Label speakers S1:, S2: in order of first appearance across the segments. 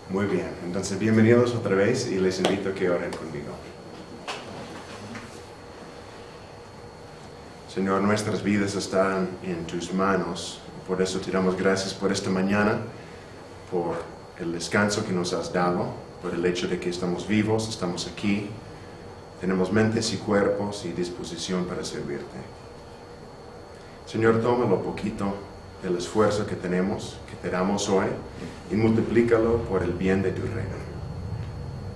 S1: Muy bien, entonces bienvenidos otra vez y les invito a que oren conmigo. Señor, nuestras vidas están en tus manos, por eso te damos gracias por esta mañana, por el descanso que nos has dado, por el hecho de que estamos vivos, estamos aquí, tenemos mentes y cuerpos y disposición para servirte. Señor, toma lo poquito del esfuerzo que tenemos, que te damos hoy, y multiplícalo por el bien de tu reino.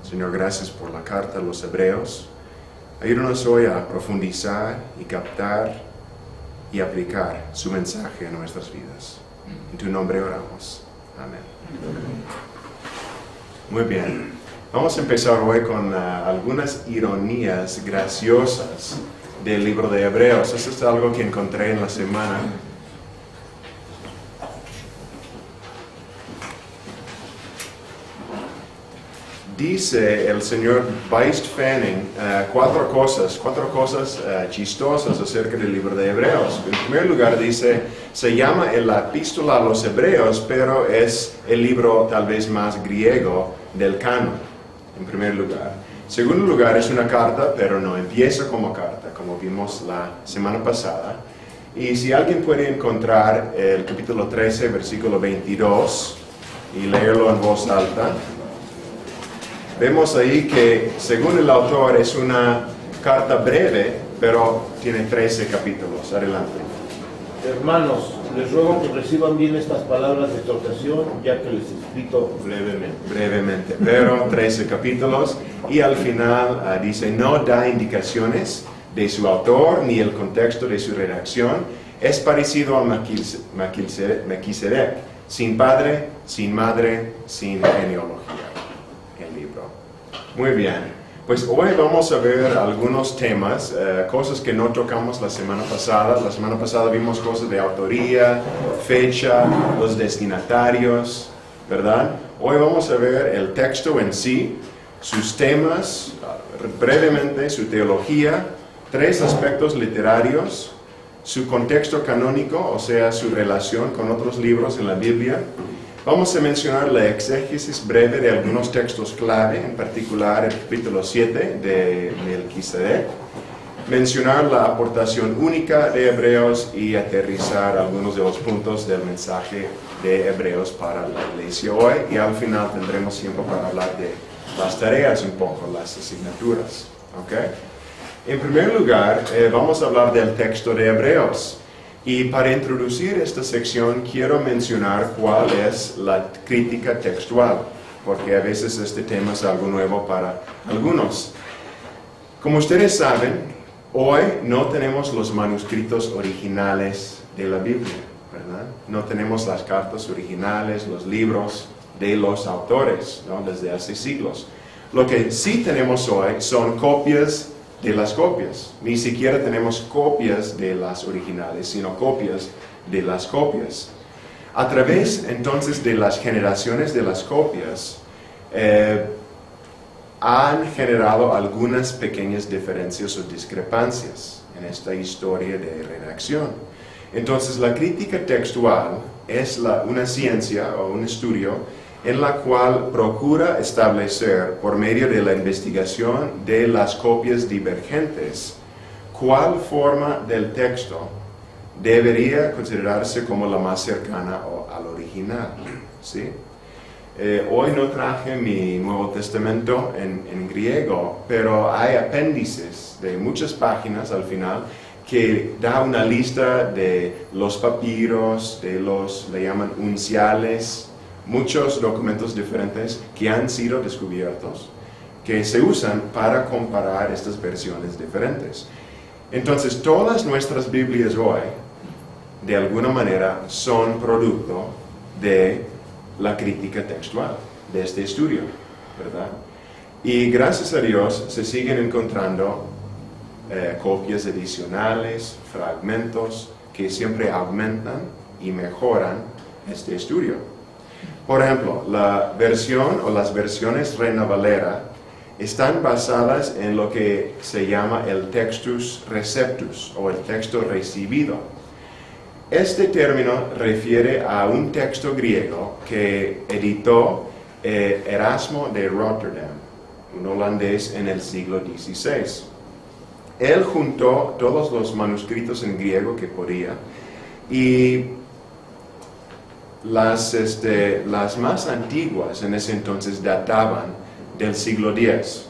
S1: Señor, gracias por la carta a los Hebreos. Ayúdanos hoy a profundizar y captar y aplicar su mensaje a nuestras vidas. En tu nombre oramos. Amén. Muy bien. Vamos a empezar hoy con algunas ironías graciosas del libro de Hebreos. Eso es algo que encontré en la semana. Dice el señor Weist Fanning cuatro cosas chistosas acerca del libro de Hebreos. En primer lugar dice, se llama la epístola a los Hebreos, pero es el libro tal vez más griego del canon, en primer lugar. En segundo lugar, es una carta, pero no empieza como carta, como vimos la semana pasada. Y si alguien puede encontrar el capítulo 13, versículo 22, y leerlo en voz alta, vemos ahí que, según el autor, es una carta breve, pero tiene 13 capítulos. Adelante.
S2: Hermanos, les ruego que reciban bien estas palabras de exhortación, ya que les explico
S1: Brevemente, pero 13 capítulos. Y al final dice, no da indicaciones de su autor ni el contexto de su redacción. Es parecido a Melquisedec, sin padre, sin madre, sin genealogía. Muy bien, pues hoy vamos a ver algunos temas, cosas que no tocamos la semana pasada. La semana pasada vimos cosas de autoría, fecha, los destinatarios, ¿verdad? Hoy vamos a ver el texto en sí, sus temas, brevemente su teología, 3 aspectos literarios, su contexto canónico, o sea, su relación con otros libros en la Biblia. Vamos a mencionar la exégesis breve de algunos textos clave, en particular el capítulo 7 de Melquisedec, mencionar la aportación única de Hebreos y aterrizar algunos de los puntos del mensaje de Hebreos para la iglesia hoy, y al final tendremos tiempo para hablar de las tareas un poco, las asignaturas. ¿Okay? En primer lugar, vamos a hablar del texto de Hebreos. Y para introducir esta sección quiero mencionar cuál es la crítica textual, porque a veces este tema es algo nuevo para algunos. Como ustedes saben, hoy no tenemos los manuscritos originales de la Biblia, ¿verdad? No tenemos las cartas originales, los libros de los autores, ¿no? Desde hace siglos. Lo que sí tenemos hoy son copias de las copias. Ni siquiera tenemos copias de las originales, sino copias de las copias. A través entonces de las generaciones de las copias, han generado algunas pequeñas diferencias o discrepancias en esta historia de redacción. Entonces la crítica textual es una ciencia o un estudio en la cual procura establecer, por medio de la investigación de las copias divergentes, cuál forma del texto debería considerarse como la más cercana al original. ¿Sí? Hoy no traje mi Nuevo Testamento en griego, pero hay apéndices de muchas páginas al final que da una lista de los papiros, le llaman unciales, muchos documentos diferentes que han sido descubiertos, que se usan para comparar estas versiones diferentes. Entonces, todas nuestras Biblias hoy, de alguna manera, son producto de la crítica textual, de este estudio, ¿verdad? Y gracias a Dios se siguen encontrando copias adicionales, fragmentos, que siempre aumentan y mejoran este estudio. Por ejemplo, la versión o las versiones Reina Valera están basadas en lo que se llama el textus receptus o el texto recibido. Este término refiere a un texto griego que editó Erasmo de Rotterdam, un holandés en el siglo XVI. Él juntó todos los manuscritos en griego que podía y las más antiguas en ese entonces databan del siglo X.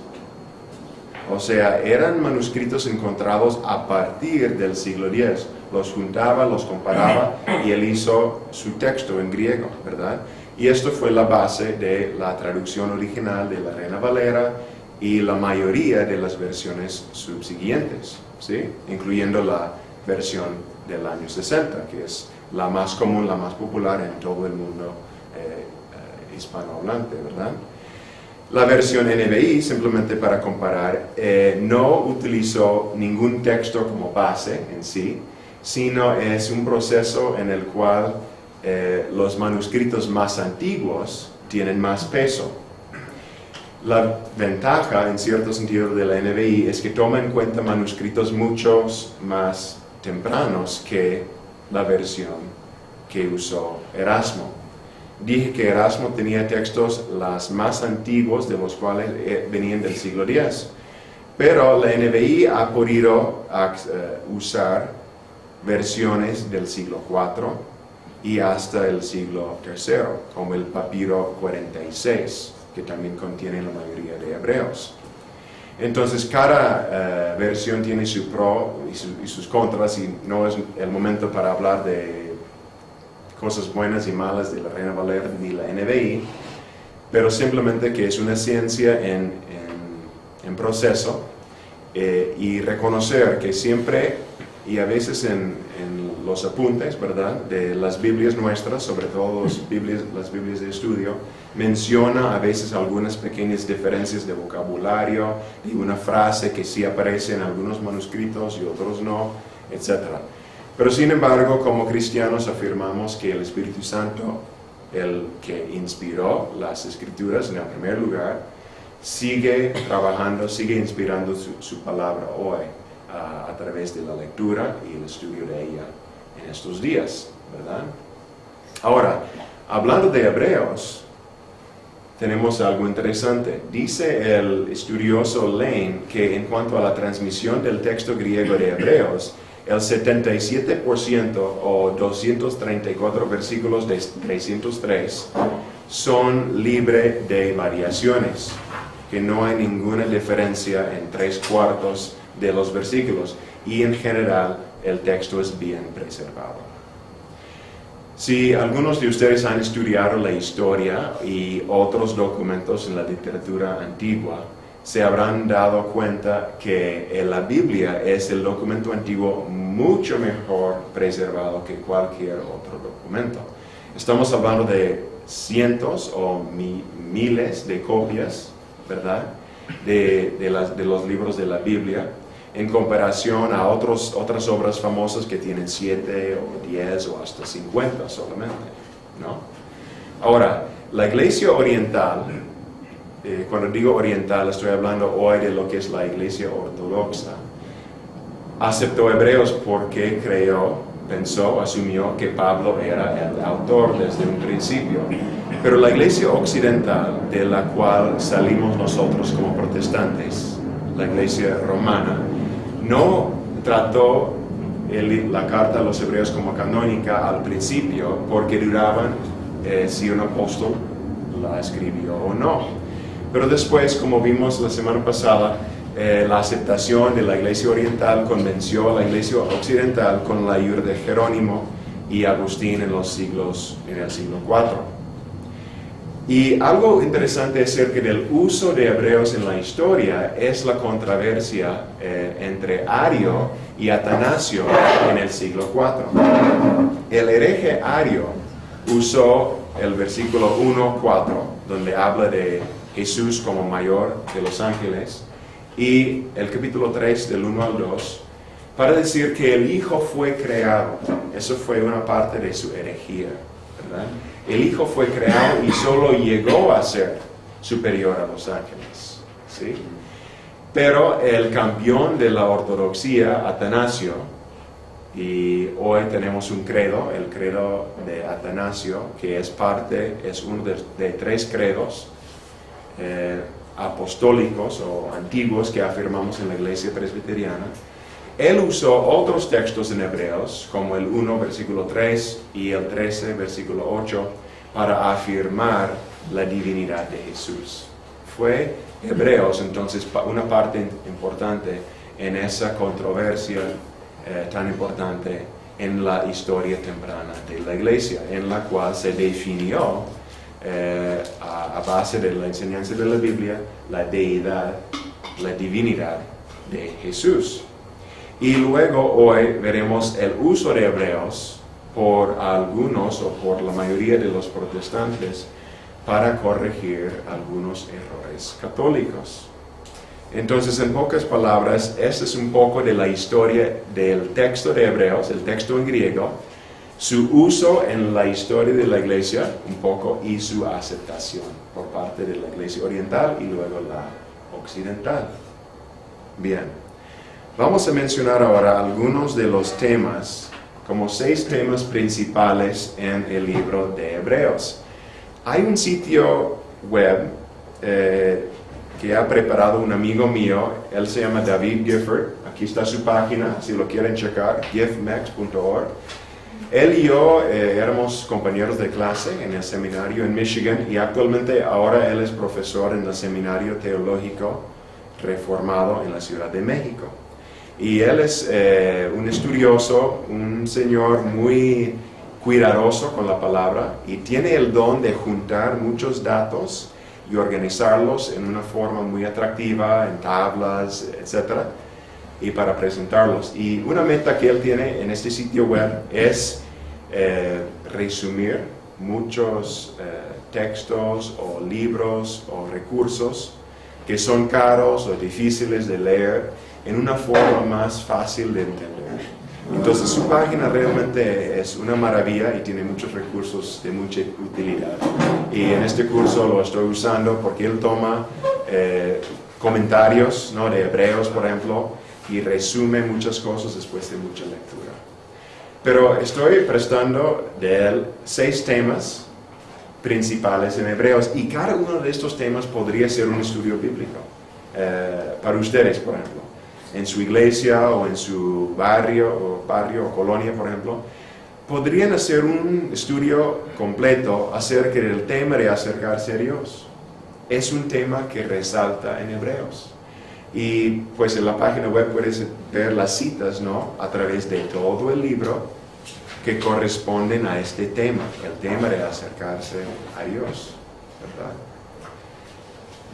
S1: O sea, eran manuscritos encontrados a partir del siglo X. Los juntaba, los comparaba y él hizo su texto en griego, ¿verdad? Y esto fue la base de la traducción original de la Reina Valera y la mayoría de las versiones subsiguientes, ¿sí? Incluyendo la versión del año 60, que es la más común, la más popular en todo el mundo hispanohablante, ¿verdad? La versión NBI, simplemente para comparar, no utilizó ningún texto como base en sí, sino es un proceso en el cual los manuscritos más antiguos tienen más peso. La ventaja, en cierto sentido, de la NBI es que toma en cuenta manuscritos muchos más tempranos que la versión que usó Erasmo. Dije que Erasmo tenía textos los más antiguos, de los cuales venían del siglo X. Pero la NBI ha podido usar versiones del siglo IV y hasta el siglo III, como el papiro 46, que también contiene la mayoría de hebreos. Entonces, cada versión tiene su pro y sus contras, y no es el momento para hablar de cosas buenas y malas de la Reina Valera ni la NBI, pero simplemente que es una ciencia en proceso, y reconocer que siempre, y a veces en los apuntes, ¿verdad?, de las Biblias nuestras, sobre todo las Biblias de estudio, menciona a veces algunas pequeñas diferencias de vocabulario y una frase que sí aparece en algunos manuscritos y otros no, etc. Pero sin embargo, como cristianos afirmamos que el Espíritu Santo, el que inspiró las Escrituras en el primer lugar, sigue trabajando, sigue inspirando su palabra hoy a través de la lectura y el estudio de ella en estos días, ¿verdad? Ahora, hablando de Hebreos, tenemos algo interesante. Dice el estudioso Lane que en cuanto a la transmisión del texto griego de Hebreos, el 77% o 234 versículos de 303 son libres de variaciones, que no hay ninguna diferencia en 3/4 de los versículos, y en general el texto es bien preservado. Si algunos de ustedes han estudiado la historia y otros documentos en la literatura antigua, se habrán dado cuenta que la Biblia es el documento antiguo mucho mejor preservado que cualquier otro documento. Estamos hablando de cientos o miles de copias, ¿verdad?, de los libros de la Biblia, en comparación a otras obras famosas que tienen 7 o 10 o hasta 50 solamente, ¿no? Ahora, la Iglesia Oriental, cuando digo oriental estoy hablando hoy de lo que es la Iglesia Ortodoxa, aceptó Hebreos porque pensó, asumió que Pablo era el autor desde un principio. Pero la Iglesia Occidental, de la cual salimos nosotros como protestantes, la Iglesia Romana, no trató la carta a los hebreos como canónica al principio porque dudaban si un apóstol la escribió o no. Pero después, como vimos la semana pasada, la aceptación de la Iglesia Oriental convenció a la Iglesia Occidental con la ayuda de Jerónimo y Agustín en el siglo IV. Y algo interesante acerca del uso de hebreos en la historia es la controversia entre Ario y Atanasio en el siglo IV. El hereje Ario usó el versículo 1:4, donde habla de Jesús como mayor de los ángeles, y el capítulo 3 del 1 al 2, para decir que el Hijo fue creado. Eso fue una parte de su herejía, ¿verdad? El Hijo fue creado y solo llegó a ser superior a los ángeles, ¿sí? Pero el campeón de la ortodoxia, Atanasio, Y hoy tenemos un credo, el credo de Atanasio, que es uno de 3 credos apostólicos o antiguos que afirmamos en la iglesia presbiteriana. Él usó otros textos en Hebreos, como el 1, versículo 3 y el 13, versículo 8, para afirmar la divinidad de Jesús. Fue Hebreos, entonces, una parte importante en esa controversia tan importante en la historia temprana de la iglesia, en la cual se definió a base de la enseñanza de la Biblia la deidad, la divinidad de Jesús. Y luego hoy veremos el uso de Hebreos por algunos o por la mayoría de los protestantes para corregir algunos errores católicos. Entonces, en pocas palabras, esta es un poco de la historia del texto de Hebreos, el texto en griego, su uso en la historia de la iglesia un poco y su aceptación por parte de la iglesia oriental y luego la occidental. Bien, vamos a mencionar ahora algunos de los temas, como 6 temas principales en el libro de Hebreos. Hay un sitio web que ha preparado un amigo mío, él se llama David Gifford, aquí está su página, si lo quieren checar, giffmex.org. Él y yo éramos compañeros de clase en el seminario en Michigan y actualmente ahora él es profesor en el Seminario Teológico Reformado en la Ciudad de México. Y él es un estudioso, un señor muy cuidadoso con la palabra y tiene el don de juntar muchos datos y organizarlos en una forma muy atractiva, en tablas, etc. y para presentarlos. Y una meta que él tiene en este sitio web es resumir muchos textos o libros o recursos que son caros o difíciles de leer en una forma más fácil de entender. Entonces su página realmente es una maravilla y tiene muchos recursos de mucha utilidad. Y en este curso lo estoy usando porque él toma comentarios, ¿no?, de Hebreos, por ejemplo, y resume muchas cosas después de mucha lectura. Pero estoy prestando de él 6 temas principales en Hebreos y cada uno de estos temas podría ser un estudio bíblico para ustedes, por ejemplo, en su iglesia o en su barrio o colonia, por ejemplo. Podrían hacer un estudio completo acerca del tema de acercarse a Dios. Es un tema que resalta en Hebreos. Y pues en la página web puedes ver las citas, ¿no?, a través de todo el libro que corresponden a este tema, el tema de acercarse a Dios, ¿verdad?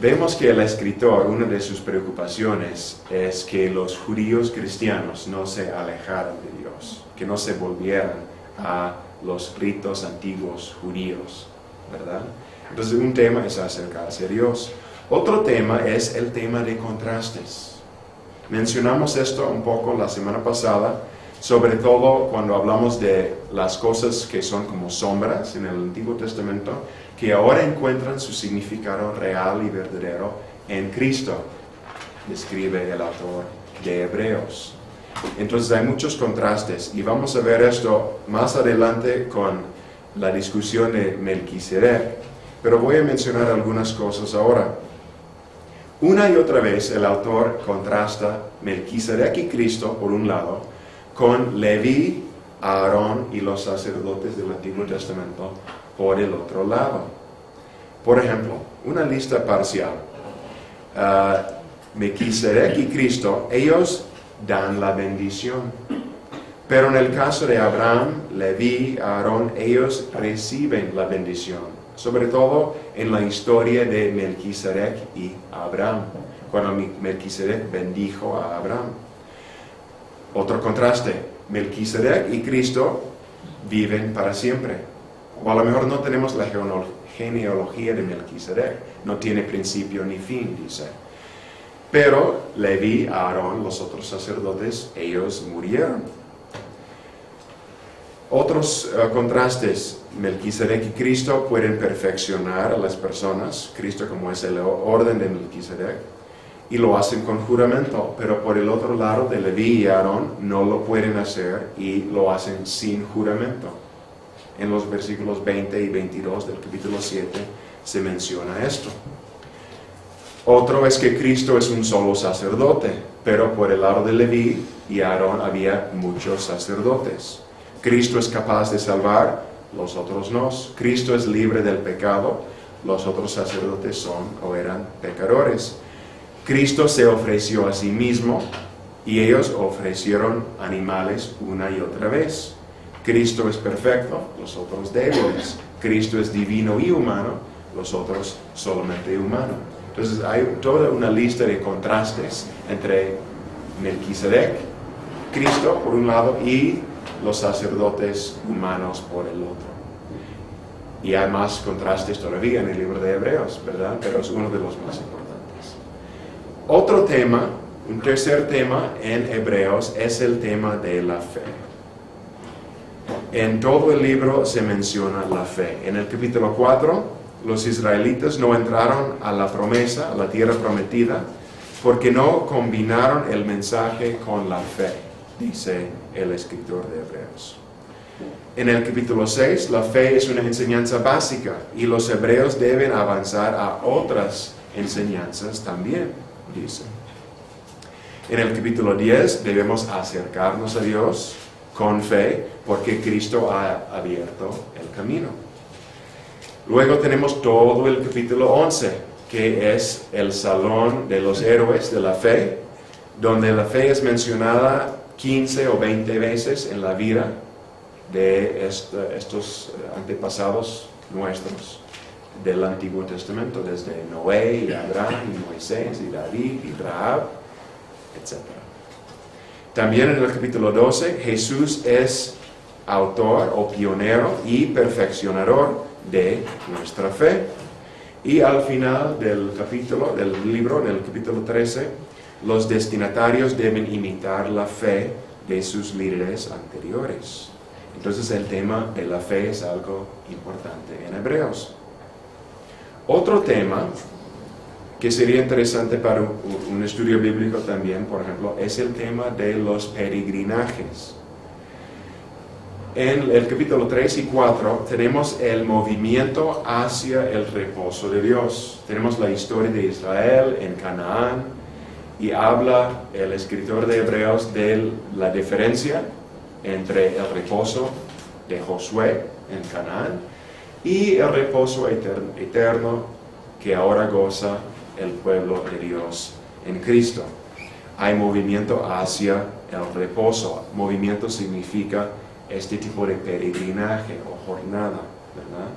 S1: Vemos que el escritor, una de sus preocupaciones es que los judíos cristianos no se alejaran de Dios, que no se volvieran a los ritos antiguos judíos, ¿verdad? Entonces un tema es acercarse a Dios. Otro tema es el tema de contrastes. Mencionamos esto un poco la semana pasada, sobre todo cuando hablamos de las cosas que son como sombras en el Antiguo Testamento, que ahora encuentran su significado real y verdadero en Cristo, describe el autor de Hebreos. Entonces hay muchos contrastes y vamos a ver esto más adelante con la discusión de Melquisedec, pero voy a mencionar algunas cosas ahora. Una y otra vez el autor contrasta Melquisedec y Cristo por un lado con Leví, Aarón y los sacerdotes del Antiguo Testamento por el otro lado. Por ejemplo, una lista parcial. Melquisedec y Cristo, ellos dan la bendición. Pero en el caso de Abraham, Leví, Aarón, ellos reciben la bendición. Sobre todo en la historia de Melquisedec y Abraham, cuando Melquisedec bendijo a Abraham. Otro contraste, Melquisedec y Cristo viven para siempre. O a lo mejor no tenemos la genealogía de Melquisedec, no tiene principio ni fin, dice. Pero Leví, Aarón, los otros sacerdotes, ellos murieron. Otros contrastes, Melquisedec y Cristo pueden perfeccionar a las personas, Cristo como es el orden de Melquisedec, y lo hacen con juramento, pero por el otro lado de Leví y Aarón no lo pueden hacer y lo hacen sin juramento. En los versículos 20 y 22 del capítulo 7 se menciona esto. Otro es que Cristo es un solo sacerdote, pero por el lado de Leví y Aarón había muchos sacerdotes. Cristo es capaz de salvar, los otros no. Cristo es libre del pecado, los otros sacerdotes son o eran pecadores. Cristo se ofreció a sí mismo y ellos ofrecieron animales una y otra vez. Cristo es perfecto, los otros débiles. Cristo es divino y humano, los otros solamente humano. Entonces hay toda una lista de contrastes entre Melquisedec, Cristo por un lado, y los sacerdotes humanos por el otro. Y hay más contrastes todavía en el libro de Hebreos, ¿verdad? Pero es uno de los más importantes. Otro tema, un tercer tema en Hebreos es el tema de la fe. En todo el libro se menciona la fe. En el capítulo 4, los israelitas no entraron a la promesa, a la tierra prometida, porque no combinaron el mensaje con la fe, dice el escritor de Hebreos. En el capítulo 6, la fe es una enseñanza básica y los hebreos deben avanzar a otras enseñanzas también, dice. En el capítulo 10, debemos acercarnos a Dios con fe porque Cristo ha abierto el camino. Luego tenemos todo el capítulo 11, que es el salón de los héroes de la fe, donde la fe es mencionada 15 o 20 veces en la vida de estos antepasados nuestros del Antiguo Testamento, desde Noé y Abraham y Moisés y David y Rahab, etc. También en el capítulo 12, Jesús es autor o pionero y perfeccionador de nuestra fe. Y al final del libro, en el capítulo 13, los destinatarios deben imitar la fe de sus líderes anteriores. Entonces el tema de la fe es algo importante en Hebreos. Otro tema que sería interesante para un estudio bíblico también, por ejemplo, es el tema de los peregrinajes. En el capítulo 3 y 4 tenemos el movimiento hacia el reposo de Dios. Tenemos la historia de Israel en Canaán y habla el escritor de Hebreos de la diferencia entre el reposo de Josué en Canaán y el reposo eterno que ahora goza el pueblo de Dios en Cristo. Hay movimiento hacia el reposo. Movimiento significa este tipo de peregrinaje o jornada, ¿verdad?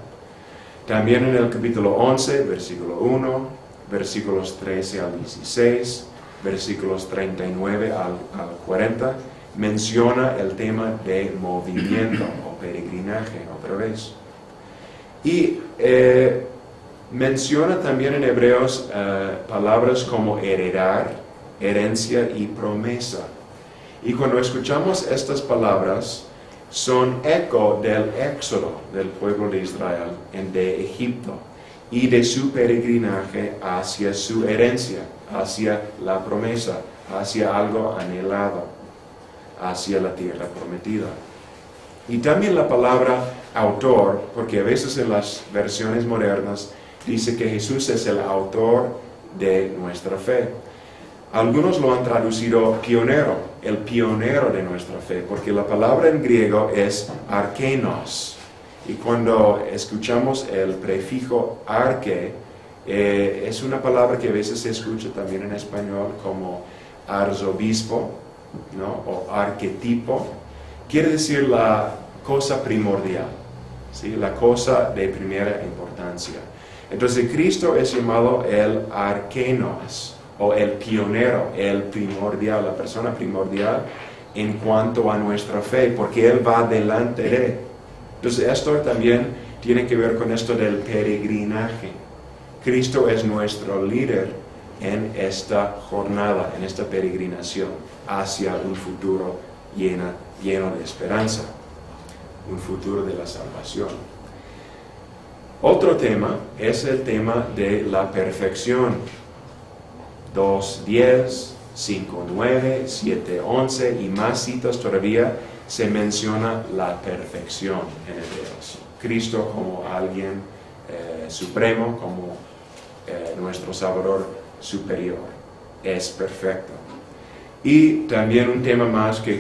S1: También en el capítulo 11, versículo 1, versículos 13 al 16, versículos 39 al 40, menciona el tema de movimiento o peregrinaje otra vez. Y menciona también en Hebreos palabras como heredar, herencia y promesa. Y cuando escuchamos estas palabras, son eco del éxodo del pueblo de Israel de Egipto y de su peregrinaje hacia su herencia, hacia la promesa, hacia algo anhelado, hacia la tierra prometida. Y también la palabra autor, porque a veces en las versiones modernas dice que Jesús es el autor de nuestra fe. Algunos lo han traducido pionero, el pionero de nuestra fe, porque la palabra en griego es arkenos. Y cuando escuchamos el prefijo arque, es una palabra que a veces se escucha también en español como arzobispo, ¿no? O arquetipo. Quiere decir la cosa primordial, ¿sí? La cosa de primera importancia. Entonces Cristo es llamado el arkenos, o el pionero, el primordial, la persona primordial en cuanto a nuestra fe, porque Él va delante de. Entonces esto también tiene que ver con esto del peregrinaje. Cristo es nuestro líder en esta jornada, en esta peregrinación hacia un futuro lleno de esperanza, un futuro de la salvación. Otro tema es el tema de la perfección. 2:10, 5:9, 7:11 y más citas todavía, se menciona la perfección en Hebreos. Cristo como alguien supremo, como nuestro Salvador superior. Es perfecto. Y también un tema más que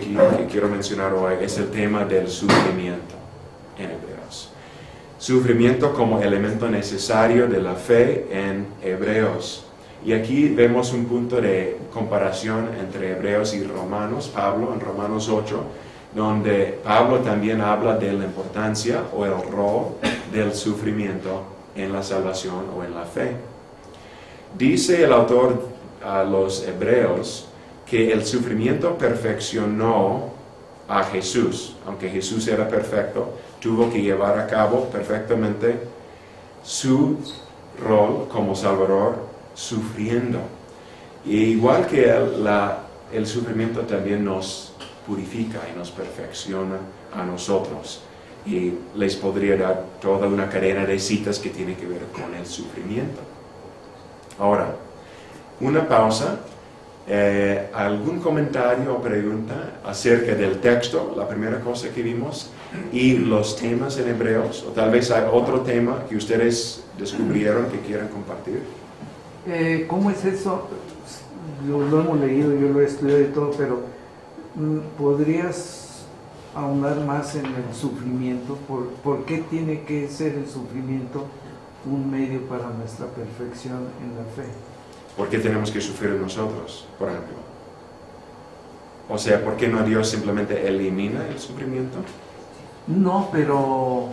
S1: quiero mencionar hoy es el tema del sufrimiento en Hebreos. Sufrimiento como elemento necesario de la fe en Hebreos. Y aquí vemos un punto de comparación entre Hebreos y Romanos, Pablo en Romanos 8, donde Pablo también habla de la importancia o el rol del sufrimiento en la salvación o en la fe. Dice el autor a los Hebreos que el sufrimiento perfeccionó a Jesús. Aunque Jesús era perfecto, tuvo que llevar a cabo perfectamente su rol como Salvador sufriendo. Y igual que el sufrimiento también nos purifica y nos perfecciona a nosotros. Y les podría dar toda una cadena de citas que tiene que ver con el sufrimiento. Ahora, una pausa. ¿Algún comentario o pregunta acerca del texto, la primera cosa que vimos, y los temas en Hebreos? O tal vez hay otro tema que ustedes descubrieron que quieran compartir.
S3: ¿Cómo es eso? Lo hemos leído, yo lo he estudiado y todo, pero ¿podrías ahondar más en el sufrimiento? ¿Por qué tiene que ser el sufrimiento un medio para nuestra perfección en la fe?
S1: ¿Por qué tenemos que sufrir nosotros, por ejemplo? O sea, ¿por qué no Dios simplemente elimina el sufrimiento?
S3: No, pero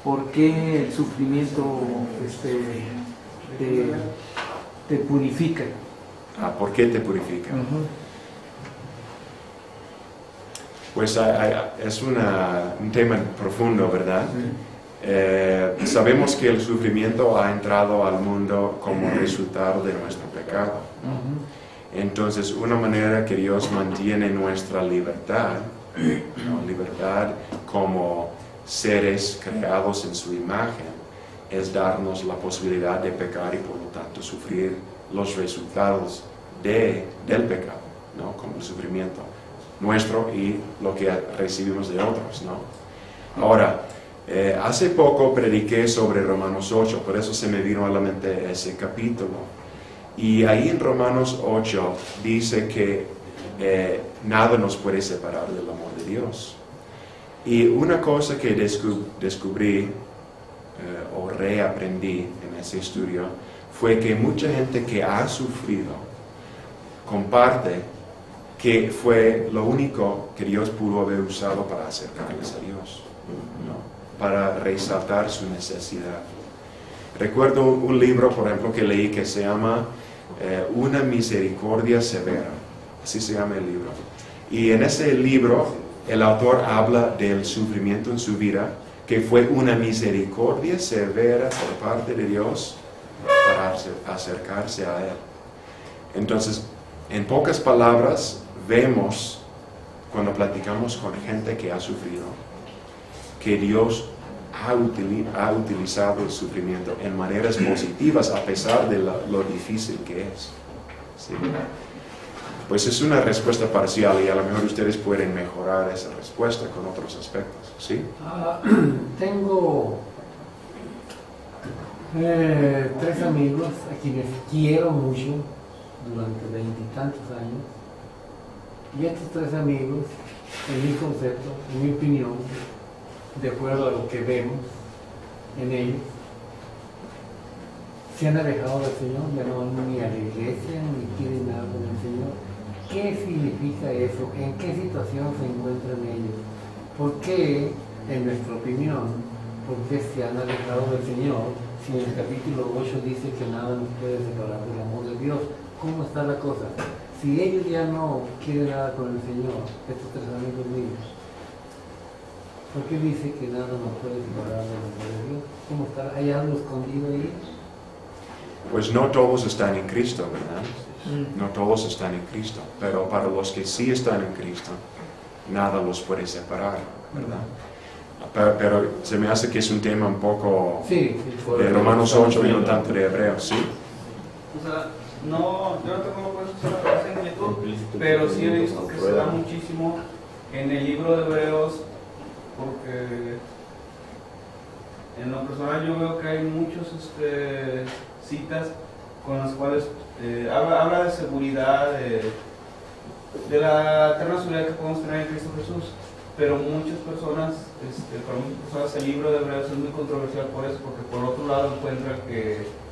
S3: ¿por qué el sufrimiento te purifica?
S1: ¿Por qué te purifica? Pues es un tema profundo, ¿verdad? Sabemos que el sufrimiento ha entrado al mundo como resultado de nuestro pecado. Entonces, una manera que Dios mantiene nuestra libertad, ¿no? Libertad como seres creados en su imagen, es darnos la posibilidad de pecar y por lo tanto sufrir los resultados del pecado, ¿no? Como el sufrimiento nuestro y lo que recibimos de otros, ¿no? Ahora, hace poco prediqué sobre Romanos 8, por eso se me vino a la mente ese capítulo. Y ahí en Romanos 8 dice que nada nos puede separar del amor de Dios. Y una cosa que descubrí o reaprendí en ese estudio fue que mucha gente que ha sufrido comparte que fue lo único que Dios pudo haber usado para acercarles a Dios, ¿no? Para resaltar su necesidad. Recuerdo un libro, por ejemplo, que leí que se llama Una misericordia severa. Así se llama el libro. Y en ese libro el autor habla del sufrimiento en su vida, que fue una misericordia severa por parte de Dios para acercarse a Él. Entonces, en pocas palabras, vemos cuando platicamos con gente que ha sufrido, que Dios ha utilizado el sufrimiento en maneras positivas a pesar de lo difícil que es. ¿Sí? Pues es una respuesta parcial y a lo mejor ustedes pueden mejorar esa respuesta con otros aspectos. ¿Sí?
S4: Tengo 3 amigos a quienes quiero mucho durante 20 y tantos años. Y estos 3 amigos, en mi concepto, en mi opinión, de acuerdo a lo que vemos en ellos, se han alejado del Señor, ya no van ni a la iglesia, ni quieren nada con el Señor. ¿Qué significa eso? ¿En qué situación se encuentran ellos? ¿Por qué, en nuestra opinión, por qué se han alejado del Señor si en el capítulo 8 dice que nada nos puede separar del amor de Dios? ¿Cómo está la cosa? Si ellos ya no quieren nada con el Señor, estos 3 amigos míos, ¿por qué dice que nada nos puede separar del amor de Dios? ¿Cómo está? ¿Hay algo escondido ahí?
S1: Pues no todos están en Cristo, ¿verdad? No todos están en Cristo, pero para los que sí están en Cristo, nada los puede separar, ¿verdad? Pero se me hace que es un tema un poco de Romanos 8 y no tanto de Hebreos, ¿sí?
S5: O sea, No, yo no tengo pues esa inquietud, pero sí he visto que se da muchísimo en el libro de Hebreos, porque en lo personal yo veo que hay muchas citas con las cuales habla de seguridad, de la eterna seguridad que podemos tener en Cristo Jesús, pero muchas personas, para muchas personas el libro de Hebreos es muy controversial por eso, porque por otro lado encuentra que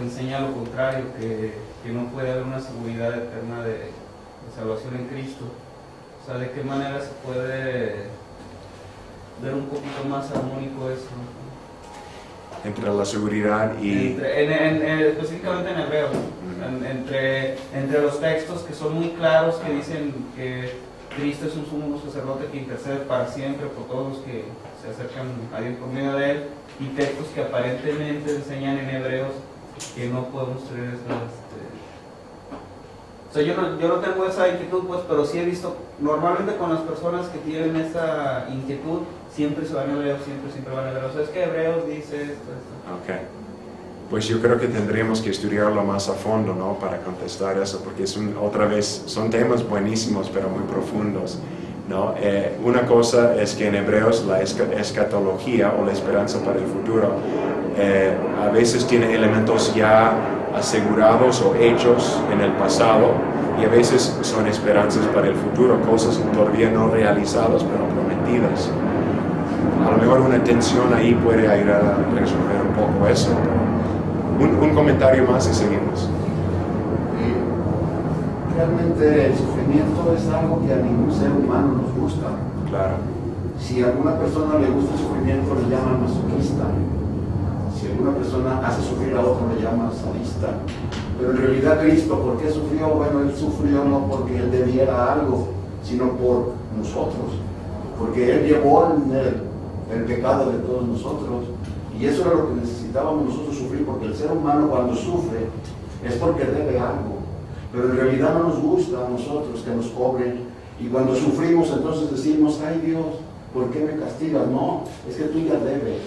S5: enseña lo contrario, que no puede haber una seguridad eterna de salvación en Cristo. O sea, ¿de qué manera se puede ver un poquito más armónico eso?
S1: Entre la seguridad y...
S5: específicamente en Hebreos, entre los textos que son muy claros, que dicen que Cristo es un sumo sacerdote que intercede para siempre por todos los que se acercan a Dios por medio de él, y textos que aparentemente enseñan en Hebreos que no podemos tener o sea, yo no tengo esa inquietud, pues, pero sí he visto, normalmente con las personas que tienen esa inquietud, siempre se van a Hebreos, siempre van a Hebreos. O sea, es que Hebreos dice esto.
S1: Ok. Pues yo creo que tendríamos que estudiarlo más a fondo, ¿no? Para contestar eso, porque otra vez, son temas buenísimos, pero muy profundos, ¿no? Una cosa es que en Hebreos la escatología o la esperanza para el futuro a veces tiene elementos ya asegurados o hechos en el pasado, y a veces son esperanzas para el futuro, cosas todavía no realizadas pero prometidas. A lo mejor una tensión ahí puede ayudar a resolver un poco eso. Un comentario más y seguimos.
S6: Realmente el sufrimiento es algo que a ningún ser humano nos gusta.
S1: Claro.
S6: Si a alguna persona le gusta el sufrimiento, le llaman masoquista. Si alguna persona hace sufrir a otro, le llama sadista. Pero en realidad Cristo, ¿por qué sufrió? Bueno, Él sufrió no porque Él debiera algo, sino por nosotros. Porque Él llevó el pecado de todos nosotros. Y eso era lo que necesitábamos nosotros sufrir, porque el ser humano cuando sufre es porque debe algo. Pero en realidad no nos gusta a nosotros que nos cobren. Y cuando sufrimos entonces decimos, ay Dios, ¿por qué me castigas? No, es que tú ya debes.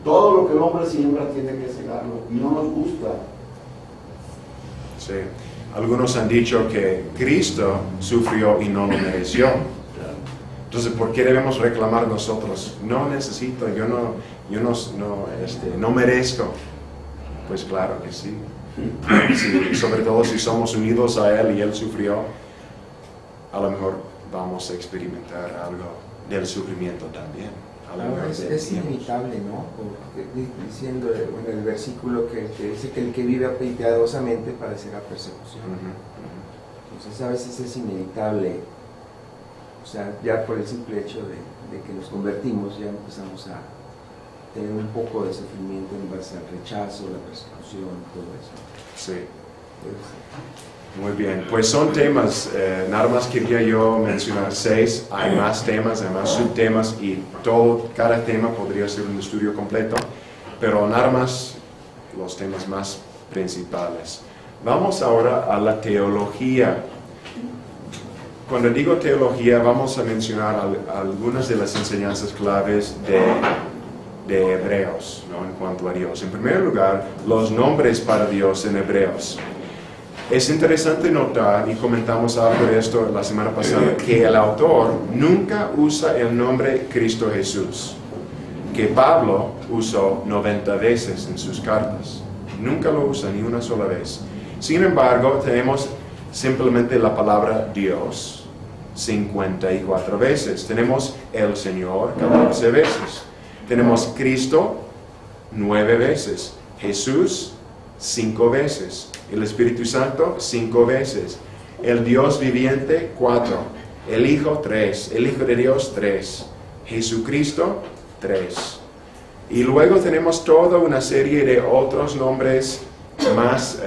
S6: Todo lo que el hombre siembra tiene que cegarlo, y no nos gusta.
S1: Sí. Algunos han dicho que Cristo sufrió y no lo mereció. Entonces, ¿por qué debemos reclamar nosotros? No necesito, yo no merezco. Pues claro que sí. Sí, sobre todo si somos unidos a Él y Él sufrió, a lo mejor vamos a experimentar algo del sufrimiento también.
S7: Ahora es inevitable, ¿no? Porque, diciendo en el versículo que dice que el que vive piadosamente padecerá persecución. Entonces a veces es inevitable, o sea, ya por el simple hecho de que nos convertimos, ya empezamos a tener un poco de sufrimiento en base al rechazo, la persecución, todo eso.
S1: Sí. Muy bien, pues son temas, nada más quería yo mencionar 6, hay más temas, hay más subtemas, y cada tema podría ser un estudio completo, pero nada más los temas más principales. Vamos ahora a la teología. Cuando digo teología, vamos a mencionar algunas de las enseñanzas claves de Hebreos, ¿no? En cuanto a Dios. En primer lugar, los nombres para Dios en Hebreos. Es interesante notar, y comentamos algo de esto la semana pasada, que el autor nunca usa el nombre Cristo Jesús, que Pablo usó 90 veces en sus cartas. Nunca lo usa ni una sola vez. Sin embargo, tenemos simplemente la palabra Dios 54 veces. Tenemos el Señor 14 veces. Tenemos Cristo 9 veces. Jesús 5 veces. El Espíritu Santo 5 veces. El Dios viviente 4. El Hijo 3. El Hijo de Dios 3. Jesucristo 3. Y luego tenemos toda una serie de otros nombres más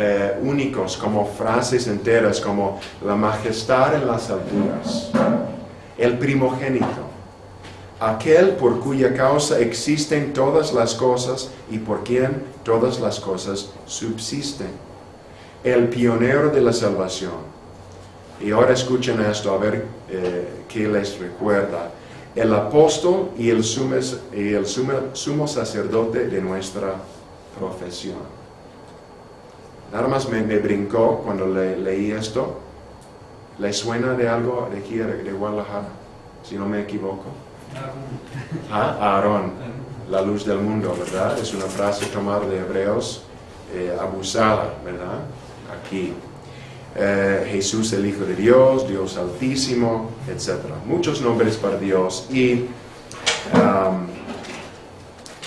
S1: únicos, como frases enteras, como la majestad en las alturas, el primogénito, aquel por cuya causa existen todas las cosas y por quien todas las cosas subsisten, el pionero de la salvación. Y ahora escuchen esto, a ver qué les recuerda. El apóstol y el sumo sacerdote de nuestra profesión. Nada más me brincó cuando leí esto. ¿Le suena de algo de aquí, de Guadalajara? Si no me equivoco. Aarón, la luz del mundo, ¿verdad? Es una frase tomada de Hebreos, abusada, ¿verdad? Aquí. Jesús el Hijo de Dios, Dios Altísimo, etc. Muchos nombres para Dios y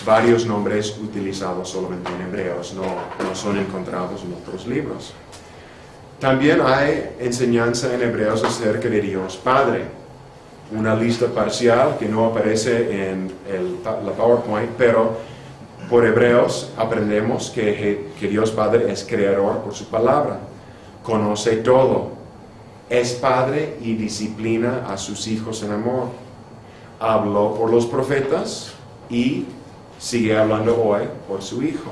S1: varios nombres utilizados solamente en Hebreos, no son encontrados en otros libros. También hay enseñanza en Hebreos acerca de Dios Padre. Una lista parcial que no aparece en la PowerPoint, pero por Hebreos aprendemos que Dios Padre es creador por su palabra. Conoce todo, es padre y disciplina a sus hijos en amor. Habló por los profetas y sigue hablando hoy por su Hijo.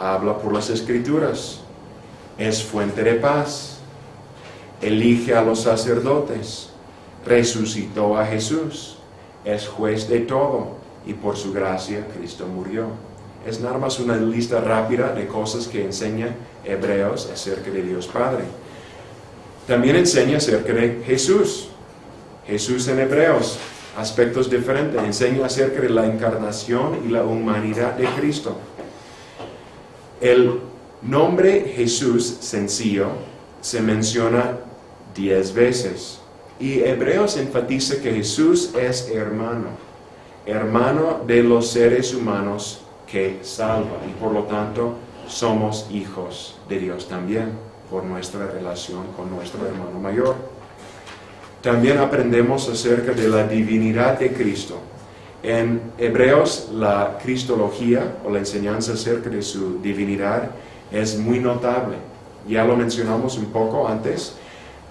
S1: Habla por las Escrituras, es fuente de paz, elige a los sacerdotes, resucitó a Jesús, es juez de todo y por su gracia Cristo murió. Es nada más una lista rápida de cosas que enseña Hebreos acerca de Dios Padre. También enseña acerca de Jesús. Jesús en Hebreos, aspectos diferentes. Enseña acerca de la encarnación y la humanidad de Cristo. El nombre Jesús sencillo se menciona 10 veces. Y Hebreos enfatiza que Jesús es hermano de los seres humanos que salva, y por lo tanto somos hijos de Dios también por nuestra relación con nuestro hermano mayor. También aprendemos acerca de la divinidad de Cristo. En Hebreos la cristología o la enseñanza acerca de su divinidad es muy notable. Ya lo mencionamos un poco antes.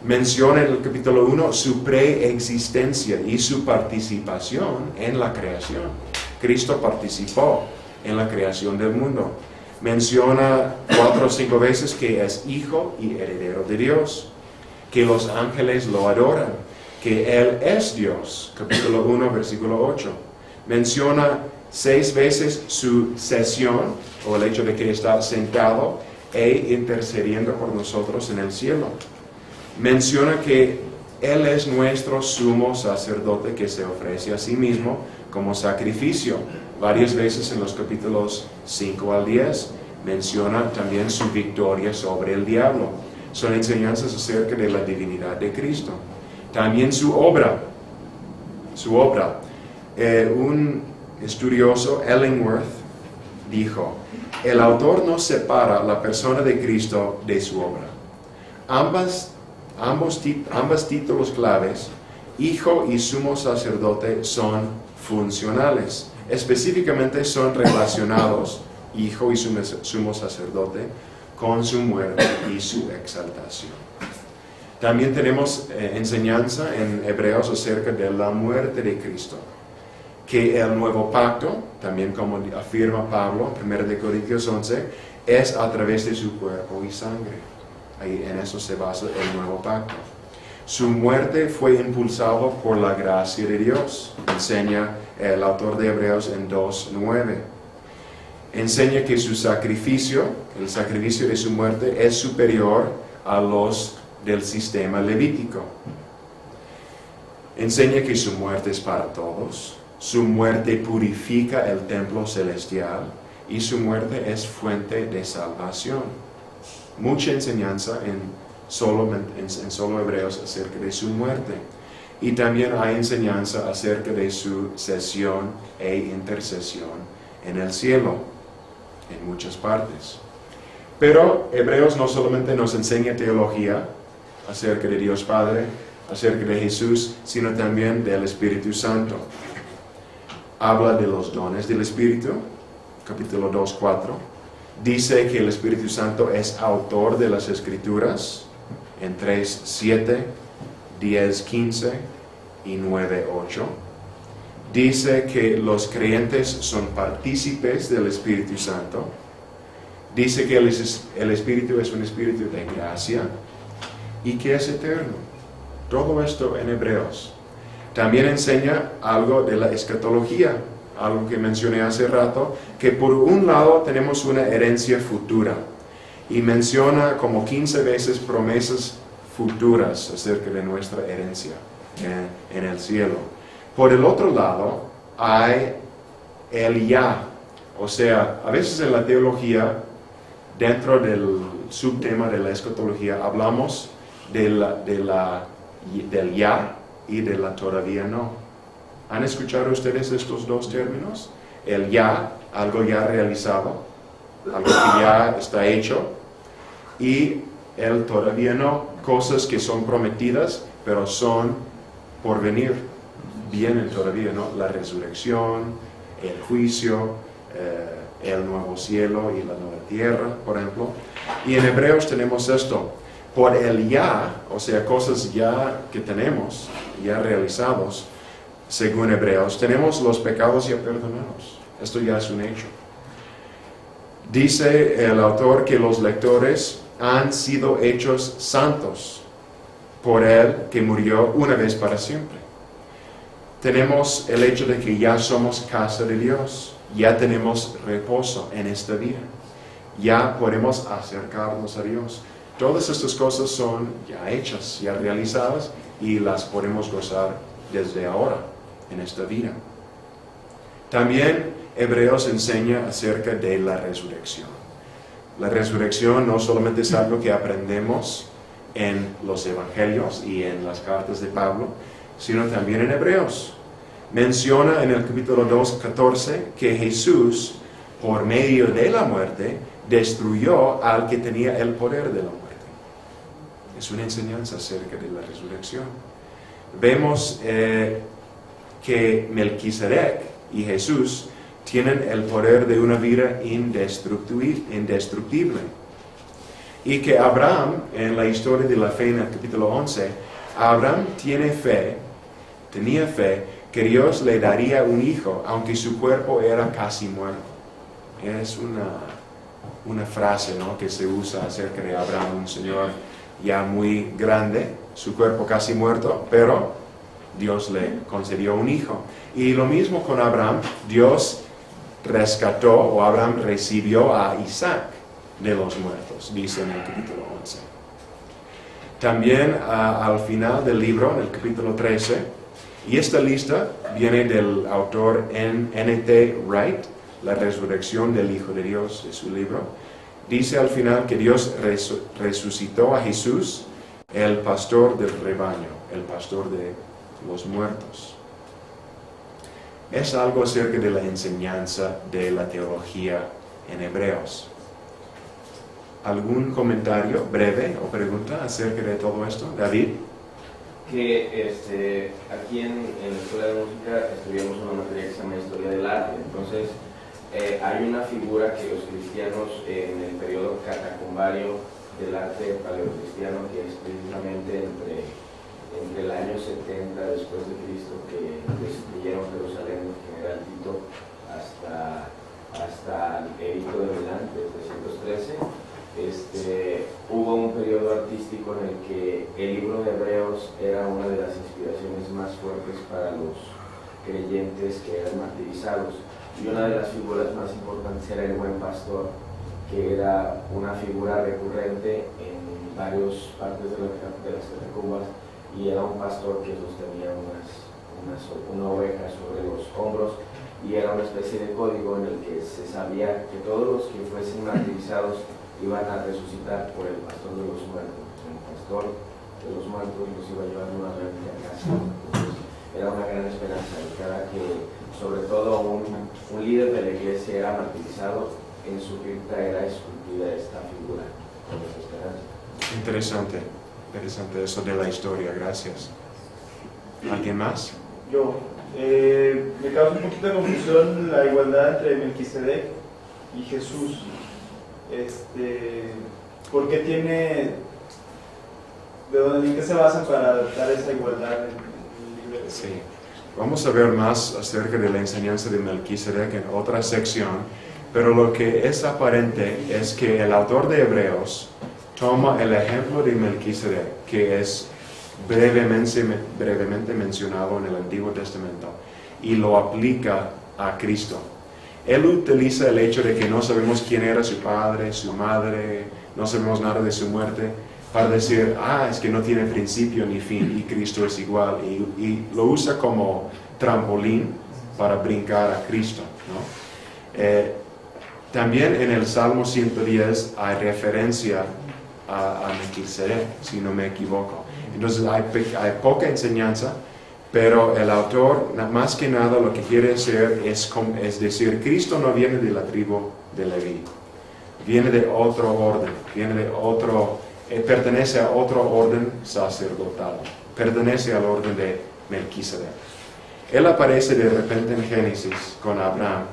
S1: Menciona en el capítulo 1 su preexistencia y su participación en la creación. Cristo participó en la creación del mundo. Menciona 4 o 5 veces que es hijo y heredero de Dios, que los ángeles lo adoran, que Él es Dios, capítulo 1, versículo 8. Menciona 6 veces su cesión, o el hecho de que está sentado e intercediendo por nosotros en el cielo. Menciona que Él es nuestro sumo sacerdote que se ofrece a sí mismo como sacrificio. Varias veces en los capítulos 5 al 10 menciona también su victoria sobre el diablo. Son enseñanzas acerca de la divinidad de Cristo. También su obra. Un estudioso, Ellingworth, dijo: el autor no separa la persona de Cristo de su obra. Ambos títulos claves, hijo y sumo sacerdote, son funcionales. Específicamente son relacionados, hijo y sumo sacerdote, con su muerte y su exaltación. También tenemos enseñanza en Hebreos acerca de la muerte de Cristo, que el nuevo pacto, también como afirma Pablo, 1 Corintios 11, es a través de su cuerpo y sangre. Ahí en eso se basa el nuevo pacto. Su muerte fue impulsado por la gracia de Dios, enseña el autor de Hebreos en 2:9. Enseña que su sacrificio, el sacrificio de su muerte, es superior a los del sistema levítico. Enseña que su muerte es para todos, su muerte purifica el templo celestial y su muerte es fuente de salvación. Mucha enseñanza en solo Hebreos acerca de su muerte. Y también hay enseñanza acerca de su cesión e intercesión en el cielo, en muchas partes. Pero Hebreos no solamente nos enseña teología acerca de Dios Padre, acerca de Jesús, sino también del Espíritu Santo. Habla de los dones del Espíritu, capítulo 2:4. Dice que el Espíritu Santo es autor de las Escrituras, en 3:7, 10:15 y 9:8. Dice que los creyentes son partícipes del Espíritu Santo. Dice que el Espíritu es un Espíritu de gracia y que es eterno. Todo esto en Hebreos. También enseña algo de la escatología, algo que mencioné hace rato, que por un lado tenemos una herencia futura y menciona como 15 veces promesas futuras acerca de nuestra herencia en el cielo. Por el otro lado, hay el ya, o sea, a veces en la teología, dentro del subtema de la escatología, hablamos del ya y de la todavía no. ¿Han escuchado ustedes estos dos términos? El ya, algo ya realizado, algo que ya está hecho, y el todavía no, cosas que son prometidas, pero son por venir, vienen todavía, ¿no? La resurrección, el juicio, el nuevo cielo y la nueva tierra, por ejemplo. Y en Hebreos tenemos esto, por el ya, o sea, cosas ya que tenemos, ya realizados, según Hebreos, tenemos los pecados ya perdonados. Esto ya es un hecho. Dice el autor que los lectores han sido hechos santos por Él que murió una vez para siempre. Tenemos el hecho de que ya somos casa de Dios, ya tenemos reposo en esta vida, ya podemos acercarnos a Dios. Todas estas cosas son ya hechas, ya realizadas y las podemos gozar desde ahora, en esta vida. También Hebreos enseña acerca de la resurrección. La resurrección no solamente es algo que aprendemos en los evangelios y en las cartas de Pablo, sino también en Hebreos. Menciona en el capítulo 2:14 que Jesús, por medio de la muerte, destruyó al que tenía el poder de la muerte. Es una enseñanza acerca de la resurrección. Vemos que Melquisedec y Jesús tienen el poder de una vida indestructible. Y que Abraham, en la historia de la fe en el capítulo 11, Abraham tenía fe que Dios le daría un hijo, aunque su cuerpo era casi muerto. Es una frase, ¿no?, que se usa acerca de Abraham, un señor ya muy grande, su cuerpo casi muerto, pero Dios le concedió un hijo. Y lo mismo con Abraham, Dios rescató, o Abraham recibió a Isaac de los muertos, dice en el capítulo 11. También al final del libro, en el capítulo 13, y esta lista viene del autor N.T. Wright, La resurrección del Hijo de Dios, de su libro, dice al final que Dios resucitó a Jesús, el pastor del rebaño, el pastor de los muertos. Es algo acerca de la enseñanza de la teología en Hebreos. ¿Algún comentario breve o pregunta acerca de todo esto? David.
S8: Que aquí en la Escuela de Música estudiamos una materia que se llama Historia del Arte. Entonces, hay una figura que los cristianos en el periodo catacumbario del arte paleocristiano, que es precisamente entre el año 70 después de Cristo, que destruyeron Jerusalén el general Tito, hasta el edicto de Milán de 313. Hubo un periodo artístico en el que el libro de Hebreos era una de las inspiraciones más fuertes para los creyentes que eran martirizados, y una de las figuras más importantes era el buen pastor, que era una figura recurrente en varias partes de las catacumbas, y era un pastor que sostenía una oveja sobre los hombros, y era una especie de código en el que se sabía que todos los que fuesen martirizados iban a resucitar por el pastor de los muertos. El pastor de los muertos los iba a llevar nuevamente a casa. Entonces, era una gran esperanza, y cada que, sobre todo un líder de la iglesia era martirizado, en su cripta era esculpida esta figura con esa esperanza.
S1: Interesante eso de la historia, gracias. ¿Alguien más?
S9: Yo, me causa un poquito de confusión la igualdad entre Melquisedec y Jesús. ¿Por qué en qué se basan para dar esa igualdad en el libro?
S1: Sí, vamos a ver más acerca de la enseñanza de Melquisedec en otra sección, pero lo que es aparente es que el autor de Hebreos toma el ejemplo de Melquisedec, que es brevemente mencionado en el Antiguo Testamento, y lo aplica a Cristo. Él utiliza el hecho de que no sabemos quién era su padre, su madre, no sabemos nada de su muerte, para decir, es que no tiene principio ni fin y Cristo es igual. Y lo usa como trampolín para brincar a Cristo, ¿no? También en el Salmo 110 hay referencia a Melquisedec, si no me equivoco. Entonces hay poca enseñanza, pero el autor, más que nada, lo que quiere hacer es decir, Cristo no viene de la tribu de Leví, viene de otro orden, pertenece a otro orden sacerdotal, pertenece al orden de Melquisedec. Él aparece de repente en Génesis con Abraham,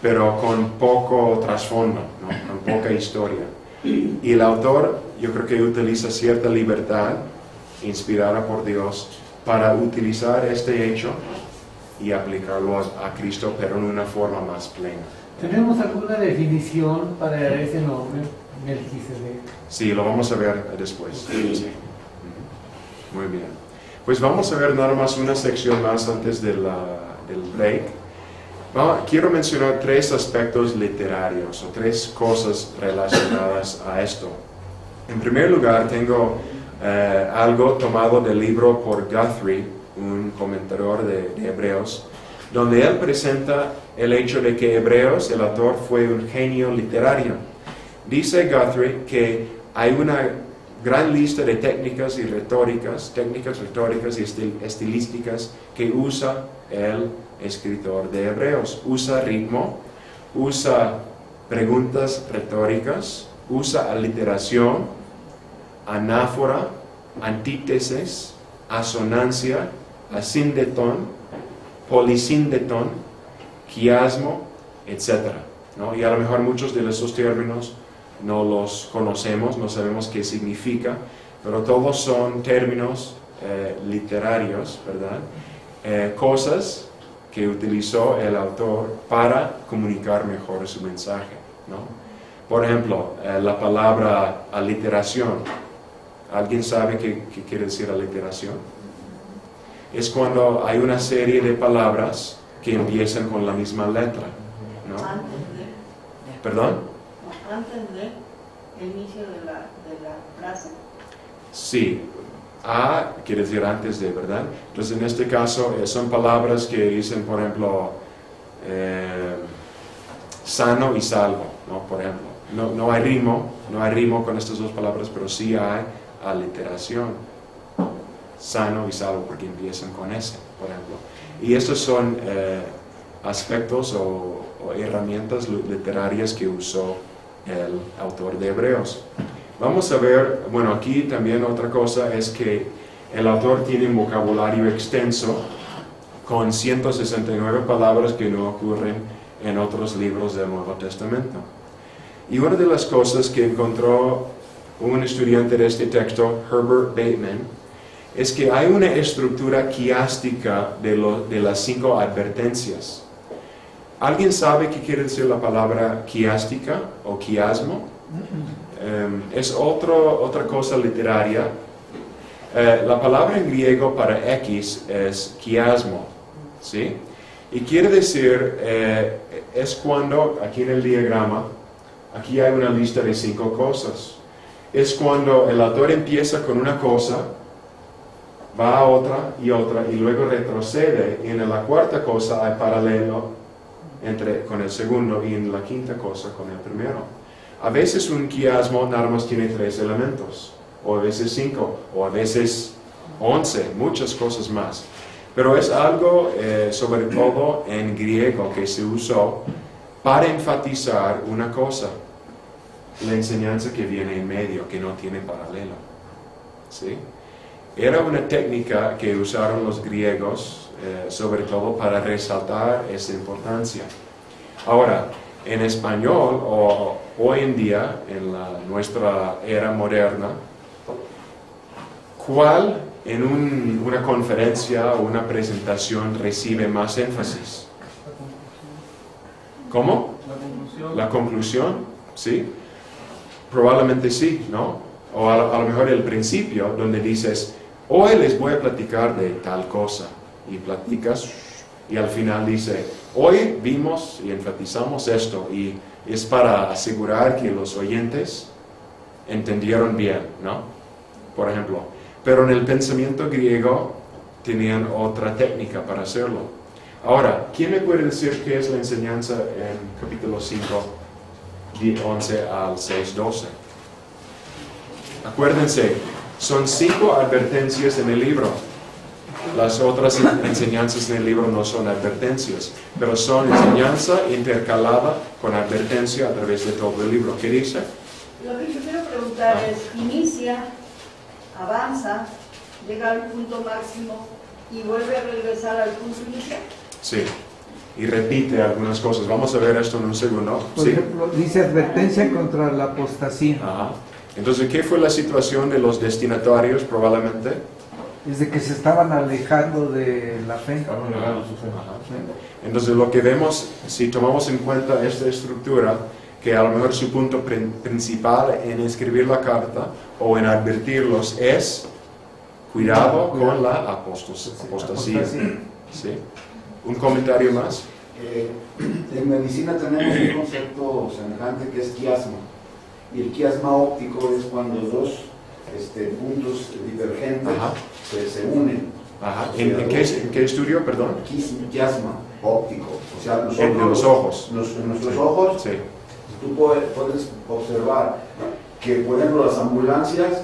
S1: pero con poco trasfondo, ¿no? Con poca historia. Y el autor, yo creo que utiliza cierta libertad, inspirada por Dios, para utilizar este hecho y aplicarlo a Cristo, pero en una forma más plena.
S4: ¿Tenemos alguna definición para ese nombre, Melquisedec?
S1: Sí, lo vamos a ver después. Sí. Muy bien. Pues vamos a ver nada más una sección más antes del break. Quiero mencionar 3 aspectos literarios o 3 cosas relacionadas a esto. En primer lugar, tengo algo tomado del libro por Guthrie, un comentador de Hebreos, donde él presenta el hecho de que Hebreos, el autor, fue un genio literario. Dice Guthrie que hay una gran lista de técnicas retóricas y estilísticas que usa el escritor de Hebreos. Usa ritmo, usa preguntas retóricas, usa aliteración, anáfora, antítesis, asonancia, asíndetón, polisíndetón, quiasmo, etc., ¿no? Y a lo mejor muchos de esos términos no los conocemos, no sabemos qué significa, pero todos son términos literarios, ¿verdad? Cosas que utilizó el autor para comunicar mejor su mensaje, ¿no? Por ejemplo, la palabra aliteración. ¿Alguien sabe qué quiere decir aliteración? Es cuando hay una serie de palabras que empiezan con la misma letra, ¿no?
S10: Antes de.
S1: ¿Perdón?
S10: Antes de el inicio de la frase.
S1: Sí. A quiere decir antes de, ¿verdad? Entonces en este caso son palabras que dicen, por ejemplo, sano y salvo, ¿no? Por ejemplo. No hay rimo con estas 2 palabras, pero sí hay aliteración. Sano y salvo, porque empiezan con S, por ejemplo. Y estos son aspectos o herramientas literarias que usó el autor de Hebreos. Vamos a ver, bueno, aquí también otra cosa es que el autor tiene un vocabulario extenso con 169 palabras que no ocurren en otros libros del Nuevo Testamento. Y una de las cosas que encontró un estudiante de este texto, Herbert Bateman, es que hay una estructura quiástica de las 5 advertencias. ¿Alguien sabe qué quiere decir la palabra quiástica o quiasmo? Es otra cosa literaria. La palabra en griego para X es quiasmo, ¿sí? Y quiere decir, es cuando, aquí en el diagrama, aquí hay una lista de 5 cosas. Es cuando el autor empieza con una cosa, va a otra, y luego retrocede, y en la cuarta cosa hay paralelo con el segundo, y en la quinta cosa con el primero. A veces un quiasmo nada más tiene 3 elementos, o a veces 5, o a veces 11, muchas cosas más. Pero es algo, sobre todo en griego, que se usó para enfatizar una cosa, la enseñanza que viene en medio, que no tiene paralelo, ¿sí? Era una técnica que usaron los griegos, sobre todo para resaltar esa importancia. Ahora, en español, o hoy en día, en nuestra era moderna, ¿cuál en una conferencia o una presentación recibe más énfasis? ¿Cómo?
S5: La conclusión.
S1: ¿La conclusión? ¿Sí? Probablemente sí, ¿no? O a lo mejor el principio, donde dices, hoy les voy a platicar de tal cosa, y platicas, Y al final dice, hoy vimos y enfatizamos esto, y es para asegurar que los oyentes entendieron bien, ¿no? Por ejemplo, pero en el pensamiento griego tenían otra técnica para hacerlo. Ahora, ¿quién me puede decir qué es la enseñanza en capítulo 5, 11 al 6, 12? Acuérdense, son 5 advertencias en el libro. Las otras enseñanzas en el libro no son advertencias, pero son enseñanza intercalada con advertencia a través de todo el libro. ¿Qué dice?
S10: Lo que yo quiero preguntar es, inicia, avanza, llega al punto máximo y vuelve a regresar al punto inicial.
S1: Sí, y repite algunas cosas. Vamos a ver esto en un segundo.
S3: Por ejemplo, dice advertencia contra la apostasía.
S1: Ajá. Entonces, ¿qué fue la situación de los destinatarios probablemente?
S3: Es de que se estaban alejando de la fe.
S2: Estaban negando su fe.
S1: Ajá. Entonces, lo que vemos, si tomamos en cuenta esta estructura, que a lo mejor su punto principal en escribir la carta o en advertirlos es cuidado con la apostasía. ¿Sí? ¿Un comentario más?
S6: En medicina tenemos un concepto semejante que es quiasma. Y el quiasma óptico es cuando dos puntos divergentes se unen.
S1: Ajá. ¿En qué estudio, perdón?
S6: Quiasma óptico. O sea,
S1: En los ojos.
S6: En nuestros ojos,
S1: Sí.
S6: tú puedes observar que, por ejemplo, las ambulancias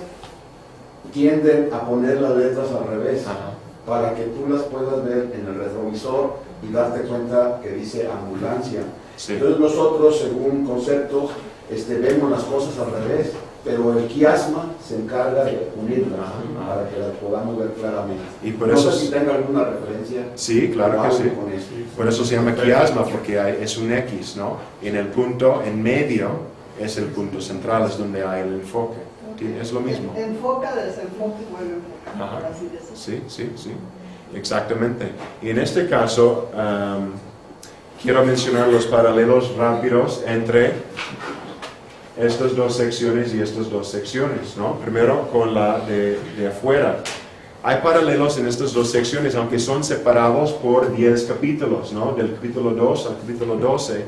S6: tienden a poner las letras al revés.
S1: Ajá.
S6: Para que tú las puedas ver en el retrovisor y darte cuenta que dice ambulancia.
S1: Sí.
S6: Entonces nosotros, según conceptos, vemos las cosas al revés, pero el quiasma se encarga de unirlas para que las podamos ver claramente.
S1: Y por
S6: no
S1: eso
S6: sé si tenga alguna referencia.
S1: Sí, claro que sí.
S6: Con eso.
S1: Por eso se llama quiasma, porque es un X, ¿no? En el punto, en medio, es el punto central, es donde hay el enfoque. Es lo mismo.
S10: Enfoca, desenfoca y vuelve a enfocar.
S1: Ajá.
S10: Por así decirlo.
S1: Sí, exactamente. Y en este caso, quiero mencionar los paralelos rápidos entre estas dos secciones y estas dos secciones, ¿no? Primero con la de afuera. Hay paralelos en estas dos secciones, aunque son separados por 10 capítulos, ¿no? Del capítulo 2 al capítulo 12.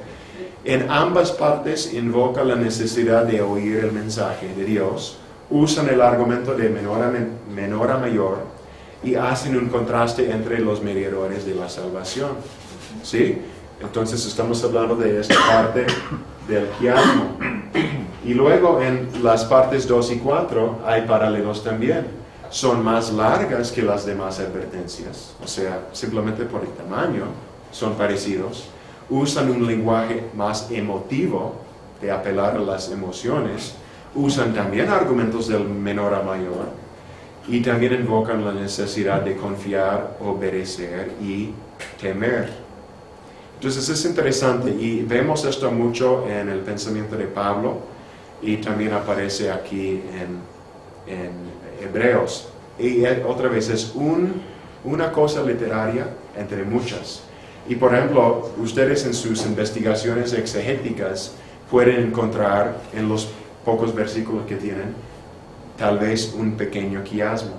S1: En ambas partes invoca la necesidad de oír el mensaje de Dios, usan el argumento de menor a mayor y hacen un contraste entre los mediadores de la salvación. ¿Sí? Entonces estamos hablando de esta parte del quiasmo. Y luego en las partes 2 y 4 hay paralelos también. Son más largas que las demás advertencias, o sea, simplemente por el tamaño son parecidos. Usan un lenguaje más emotivo, de apelar a las emociones. Usan también argumentos del menor a mayor. Y también invocan la necesidad de confiar, obedecer y temer. Entonces es interesante y vemos esto mucho en el pensamiento de Pablo y también aparece aquí en Hebreos. Y otra vez es una cosa literaria entre muchas. Y por ejemplo, ustedes en sus investigaciones exegéticas pueden encontrar en los pocos versículos que tienen tal vez un pequeño quiasmo,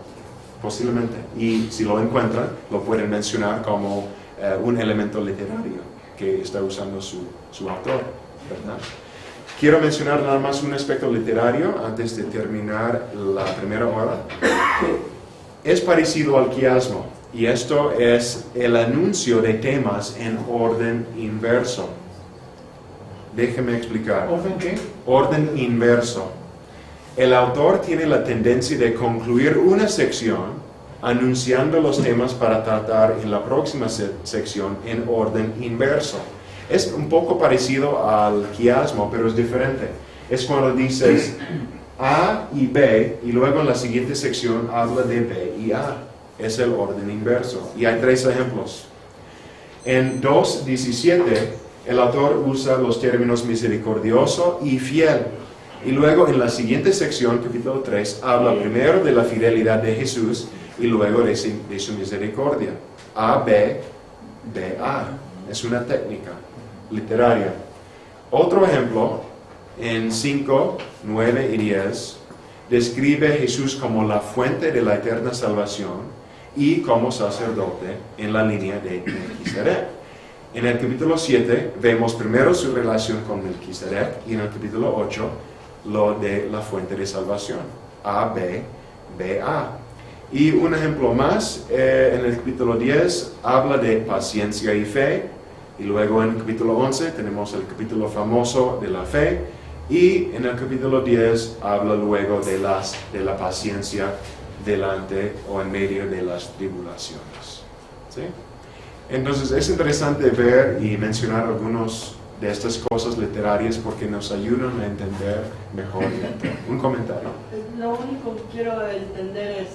S1: posiblemente. Y si lo encuentran, lo pueden mencionar como un elemento literario que está usando su autor, ¿verdad? Quiero mencionar nada más un aspecto literario antes de terminar la primera hora. Es parecido al quiasmo, y esto es el anuncio de temas en orden inverso. Déjeme explicar.
S2: ¿Orden qué?
S1: Orden inverso. El autor tiene la tendencia de concluir una sección anunciando los temas para tratar en la próxima sección en orden inverso. Es un poco parecido al quiasmo, pero es diferente. Es cuando dices A y B, y luego en la siguiente sección habla de B y A. Es el orden inverso. Y hay 3 ejemplos. En 2:17, el autor usa los términos misericordioso y fiel. Y luego en la siguiente sección, capítulo 3, habla primero de la fidelidad de Jesús y luego de su misericordia. A, B, B, A. Es una técnica literaria. Otro ejemplo, en 5, 9 y 10, describe a Jesús como la fuente de la eterna salvación y como sacerdote en la línea de Melquisedec. En el capítulo 7 vemos primero su relación con Melquisedec y en el capítulo 8 lo de la fuente de salvación, A, B, B, A. Y un ejemplo más, en el capítulo 10 habla de paciencia y fe, y luego en el capítulo 11 tenemos el capítulo famoso de la fe, y en el capítulo 10 habla luego de la paciencia delante o en medio de las tribulaciones. ¿Sí? Entonces es interesante ver y mencionar algunos de estas cosas literarias porque nos ayudan a entender mejor. Un comentario.
S10: Lo único que quiero entender es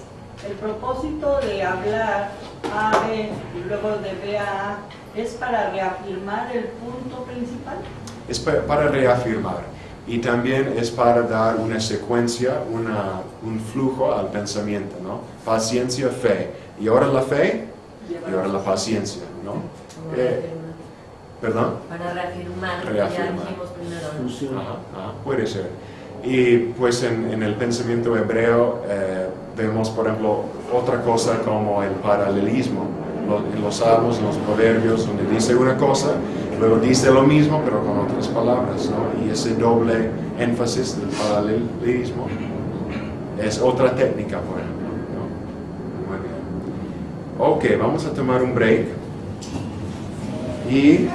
S10: el propósito de hablar A, B y luego de B a A, ¿es para reafirmar el punto principal?
S1: Es para reafirmar y también es para dar una secuencia, un flujo al pensamiento, ¿no? Paciencia, fe. Y ahora la fe y ahora la paciencia, ¿no? ¿Perdón?
S11: Para reafirmar, ya dijimos primero.
S1: Puede ser. Y pues en el pensamiento hebreo vemos, por ejemplo, otra cosa como el paralelismo. En los salmos, en los proverbios, donde dice una cosa, luego dice lo mismo, pero con otras palabras, ¿no? Y ese doble énfasis del paralelismo es otra técnica, por ejemplo, ¿no? Muy bien. Ok, vamos a tomar un break. Y